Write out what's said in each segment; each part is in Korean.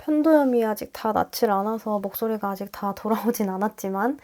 편도염이 아직 다 낫질 않아서 목소리가 아직 다 돌아오진 않았지만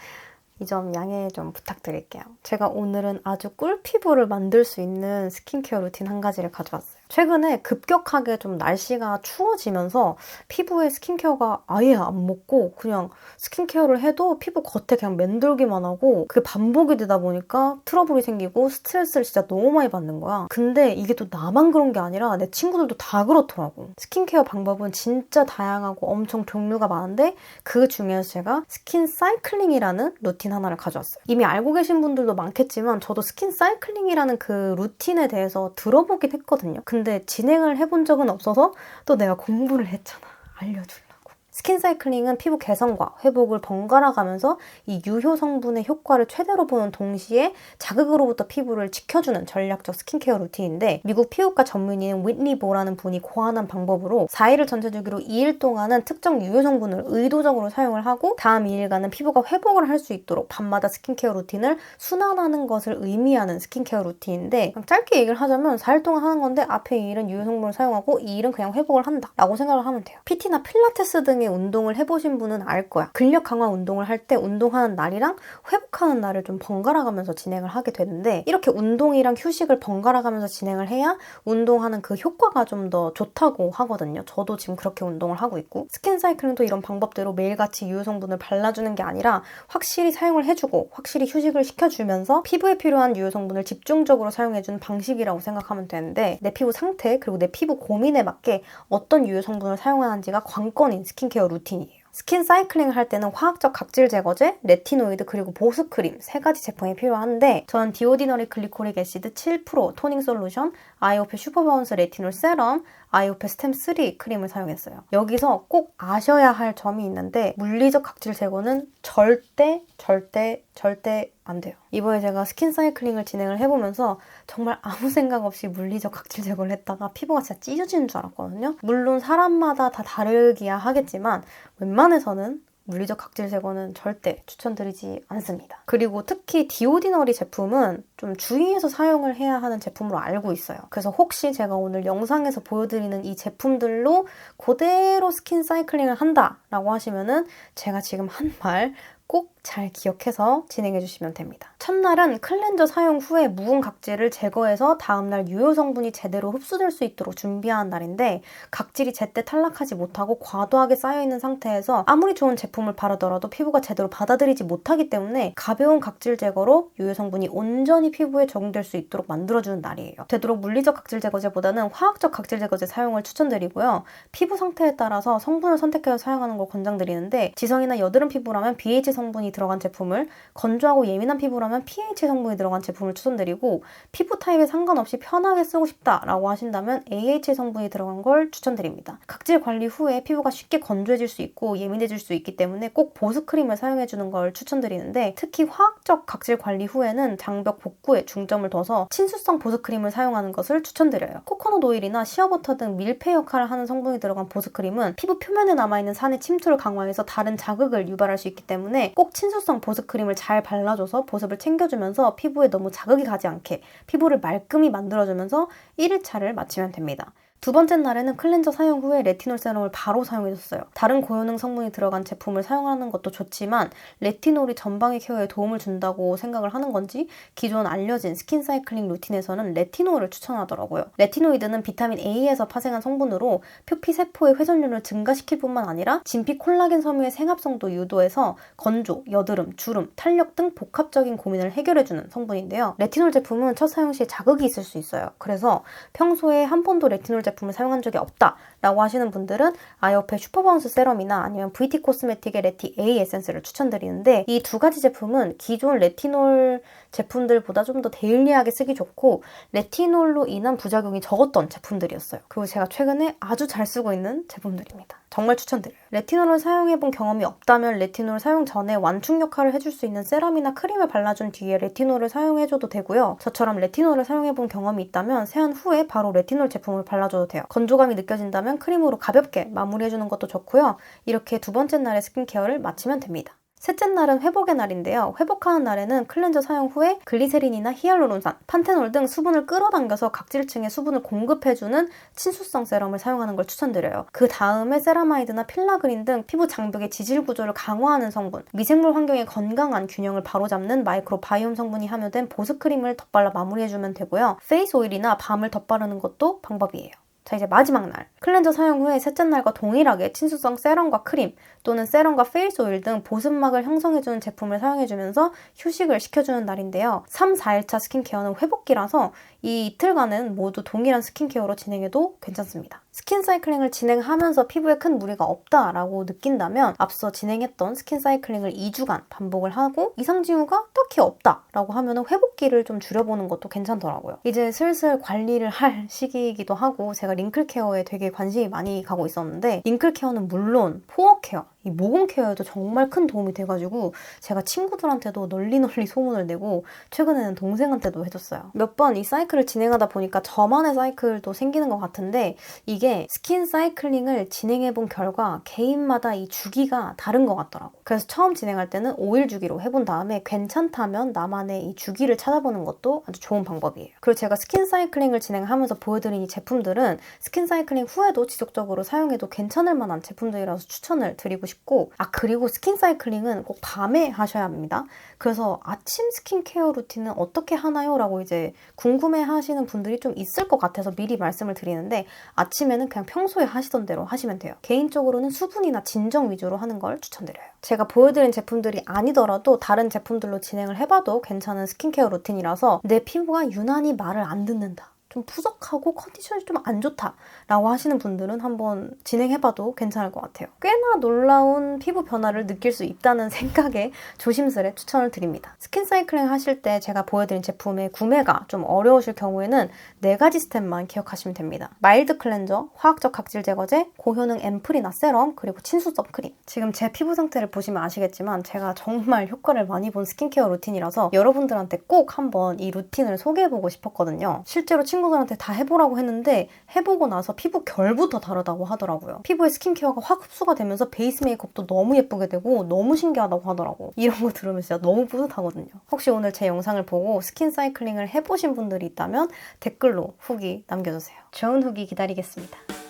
이 점 양해 좀 부탁드릴게요. 제가 오늘은 아주 꿀 피부를 만들 수 있는 스킨케어 루틴 한 가지를 가져왔어요. 최근에 급격하게 좀 날씨가 추워지면서 피부에 스킨케어가 아예 안 먹고 그냥 스킨케어를 해도 피부 겉에 그냥 맴돌기만 하고 그게 반복이 되다 보니까 트러블이 생기고 스트레스를 진짜 너무 많이 받는 거야. 근데 이게 또 나만 그런 게 아니라 내 친구들도 다 그렇더라고. 스킨케어 방법은 진짜 다양하고 엄청 종류가 많은데 그 중에서 제가 스킨 사이클링이라는 루틴 하나를 가져왔어요. 이미 알고 계신 분들도 많겠지만 저도 스킨 사이클링이라는 그 루틴에 대해서 들어보긴 했거든요. 근데 진행을 해본 적은 없어서 또 내가 공부를 했잖아. 알려주려고. 스킨 사이클링은 피부 개선과 회복을 번갈아 가면서 이 유효 성분의 효과를 최대로 보는 동시에 자극으로부터 피부를 지켜주는 전략적 스킨케어 루틴인데 미국 피부과 전문의인 윗니 보라는 분이 고안한 방법으로 4일을 전체주기로 2일 동안은 특정 유효 성분을 의도적으로 사용을 하고 다음 2일간은 피부가 회복을 할 수 있도록 밤마다 스킨케어 루틴을 순환하는 것을 의미하는 스킨케어 루틴인데 짧게 얘기를 하자면 4일 동안 하는 건데 앞에 2일은 유효 성분을 사용하고 2일은 그냥 회복을 한다 라고 생각을 하면 돼요. PT나 필라테스 등의 운동을 해보신 분은 알 거야. 근력 강화 운동을 할 때 운동하는 날이랑 회복하는 날을 좀 번갈아 가면서 진행을 하게 되는데 이렇게 운동이랑 휴식을 번갈아 가면서 진행을 해야 운동하는 그 효과가 좀 더 좋다고 하거든요. 저도 지금 그렇게 운동을 하고 있고 스킨 사이클링도 이런 방법대로 매일같이 유효 성분을 발라주는 게 아니라 확실히 사용을 해주고 확실히 휴식을 시켜주면서 피부에 필요한 유효 성분을 집중적으로 사용해주는 방식이라고 생각하면 되는데 내 피부 상태 그리고 내 피부 고민에 맞게 어떤 유효 성분을 사용하는지가 관건인 스킨케어 루틴이에요. 스킨 사이클링을 할 때는 화학적 각질 제거제, 레티노이드 그리고 보습크림 3가지 제품이 필요한데 저는 디오디너리 글리코릭 애시드 7% 토닝 솔루션, 아이오페 슈퍼바운스 레티놀 세럼, 아이오페 스템 3 크림을 사용했어요. 여기서 꼭 아셔야 할 점이 있는데 물리적 각질 제거는 절대 안 돼요. 이번에 제가 스킨 사이클링을 진행을 해보면서 정말 아무 생각 없이 물리적 각질 제거를 했다가 피부가 진짜 찢어지는 줄 알았거든요. 물론 사람마다 다 다르기야 하겠지만 웬만해서는 물리적 각질 제거는 절대 추천드리지 않습니다. 그리고 특히 디오디너리 제품은 좀 주의해서 사용을 해야 하는 제품으로 알고 있어요. 그래서 혹시 제가 오늘 영상에서 보여드리는 이 제품들로 그대로 스킨 사이클링을 한다라고 하시면은 제가 지금 한 말 꼭 잘 기억해서 진행해 주시면 됩니다. 첫날은 클렌저 사용 후에 묵은 각질을 제거해서 다음날 유효 성분이 제대로 흡수될 수 있도록 준비하는 날인데 각질이 제때 탈락하지 못하고 과도하게 쌓여있는 상태에서 아무리 좋은 제품을 바르더라도 피부가 제대로 받아들이지 못하기 때문에 가벼운 각질 제거로 유효 성분이 온전히 피부에 적용될 수 있도록 만들어주는 날이에요. 되도록 물리적 각질 제거제보다는 화학적 각질 제거제 사용을 추천드리고요. 피부 상태에 따라서 성분을 선택해서 사용하는 걸 권장드리는데 지성이나 여드름 피부라면 BH 성분이 들어간 제품을, 건조하고 예민한 피부라면 pH 성분이 들어간 제품을 추천드리고 피부 타입에 상관없이 편하게 쓰고 싶다라고 하신다면 AH 성분이 들어간 걸 추천드립니다. 각질 관리 후에 피부가 쉽게 건조해질 수 있고 예민해질 수 있기 때문에 꼭 보습크림을 사용해주는 걸 추천드리는데 특히 화학적 각질 관리 후에는 장벽 복구에 중점을 둬서 친수성 보습크림을 사용하는 것을 추천드려요. 코코넛 오일이나 시어버터 등 밀폐 역할을 하는 성분이 들어간 보습크림은 피부 표면에 남아있는 산의 침투를 강화해서 다른 자극을 유발할 수 있기 때문에 꼭 친수성 보습크림을 잘 발라줘서 보습을 챙겨주면서 피부에 너무 자극이 가지 않게 피부를 말끔히 만들어주면서 1일차를 마치면 됩니다. 두 번째 날에는 클렌저 사용 후에 레티놀 세럼을 바로 사용해줬어요. 다른 고효능 성분이 들어간 제품을 사용하는 것도 좋지만 레티놀이 전방위 케어에 도움을 준다고 생각을 하는 건지 기존 알려진 스킨 사이클링 루틴에서는 레티놀을 추천하더라고요. 레티노이드는 비타민 A에서 파생한 성분으로 표피 세포의 회전율을 증가시킬 뿐만 아니라 진피 콜라겐 섬유의 생합성도 유도해서 건조, 여드름, 주름, 탄력 등 복합적인 고민을 해결해주는 성분인데요. 레티놀 제품은 첫 사용 시에 자극이 있을 수 있어요. 그래서 평소에 한 번도 레티놀 제품을 사용한 적이 없다라고 하시는 분들은 아이오페 슈퍼바운스 세럼이나 아니면 VT 코스메틱의 레티 A 에센스를 추천드리는데 이 2가지 제품은 기존 레티놀 제품들보다 좀 더 데일리하게 쓰기 좋고 레티놀로 인한 부작용이 적었던 제품들이었어요. 그리고 제가 최근에 아주 잘 쓰고 있는 제품들입니다. 정말 추천드려요. 레티놀을 사용해본 경험이 없다면 레티놀 사용 전에 완충 역할을 해줄 수 있는 세럼이나 크림을 발라준 뒤에 레티놀을 사용해줘도 되고요. 저처럼 레티놀을 사용해본 경험이 있다면 세안 후에 바로 레티놀 제품을 발라줘도 돼요. 건조감이 느껴진다면 크림으로 가볍게 마무리해주는 것도 좋고요. 이렇게 두 번째 날의 스킨케어를 마치면 됩니다. 셋째 날은 회복의 날인데요. 회복하는 날에는 클렌저 사용 후에 글리세린이나 히알루론산, 판테놀 등 수분을 끌어당겨서 각질층에 수분을 공급해주는 친수성 세럼을 사용하는 걸 추천드려요. 그 다음에 세라마이드나 필라그린 등 피부 장벽의 지질 구조를 강화하는 성분, 미생물 환경의 건강한 균형을 바로잡는 마이크로바이옴 성분이 함유된 보습크림을 덧발라 마무리해주면 되고요. 페이스 오일이나 밤을 덧바르는 것도 방법이에요. 자, 이제 마지막 날. 클렌저 사용 후에 셋째 날과 동일하게 친수성 세럼과 크림 또는 세럼과 페이스 오일 등 보습막을 형성해주는 제품을 사용해주면서 휴식을 시켜주는 날인데요. 3, 4일차 스킨케어는 회복기라서 이 이틀간은 모두 동일한 스킨케어로 진행해도 괜찮습니다. 스킨 사이클링을 진행하면서 피부에 큰 무리가 없다라고 느낀다면 앞서 진행했던 스킨 사이클링을 2주간 반복을 하고 이상 징후가 딱히 없다라고 하면 회복기를 좀 줄여보는 것도 괜찮더라고요. 이제 슬슬 관리를 할 시기이기도 하고 제가 링클 케어에 되게 관심이 많이 가고 있었는데 링클 케어는 물론 포어 케어, 이 모공 케어에도 정말 큰 도움이 돼가지고 제가 친구들한테도 널리 소문을 내고 최근에는 동생한테도 해줬어요. 몇 번 이 사이클을 진행하다 보니까 저만의 사이클도 생기는 것 같은데 이게 스킨 사이클링을 진행해본 결과 개인마다 이 주기가 다른 것 같더라고. 그래서 처음 진행할 때는 5일 주기로 해본 다음에 괜찮다면 나만의 이 주기를 찾아보는 것도 아주 좋은 방법이에요. 그리고 제가 스킨 사이클링을 진행하면서 보여드린 이 제품들은 스킨 사이클링 후에도 지속적으로 사용해도 괜찮을 만한 제품들이라서 추천을 드리고 싶고, 그리고 스킨 사이클링은 꼭 밤에 하셔야 합니다. 그래서 아침 스킨케어 루틴은 어떻게 하나요? 라고 이제 궁금해 하시는 분들이 좀 있을 것 같아서 미리 말씀을 드리는데 아침에는 그냥 평소에 하시던 대로 하시면 돼요. 개인적으로는 수분이나 진정 위주로 하는 걸 추천드려요. 제가 보여드린 제품들이 아니더라도 다른 제품들로 진행을 해봐도 괜찮은 스킨케어 루틴이라서 내 피부가 유난히 말을 안 듣는다, 좀 푸석하고 컨디션이 좀 안 좋다라고 하시는 분들은 한번 진행해봐도 괜찮을 것 같아요. 꽤나 놀라운 피부 변화를 느낄 수 있다는 생각에 조심스레 추천을 드립니다. 스킨 사이클링 하실 때 제가 보여드린 제품의 구매가 좀 어려우실 경우에는 4가지 스텝만 기억하시면 됩니다. 마일드 클렌저, 화학적 각질 제거제, 고효능 앰플이나 세럼, 그리고 친수성 크림. 지금 제 피부 상태를 보시면 아시겠지만 제가 정말 효과를 많이 본 스킨케어 루틴이라서 여러분들한테 꼭 한번 이 루틴을 소개해보고 싶었거든요. 실제로 친구들한테 다 해보라고 했는데 해보고 나서 피부 결부터 다르다고 하더라고요. 피부에 스킨케어가 확 흡수가 되면서 베이스 메이크업도 너무 예쁘게 되고 너무 신기하다고 하더라고. 이런 거 들으면 진짜 너무 뿌듯하거든요. 혹시 오늘 제 영상을 보고 스킨 사이클링을 해보신 분들이 있다면 댓글로 후기 남겨주세요. 좋은 후기 기다리겠습니다.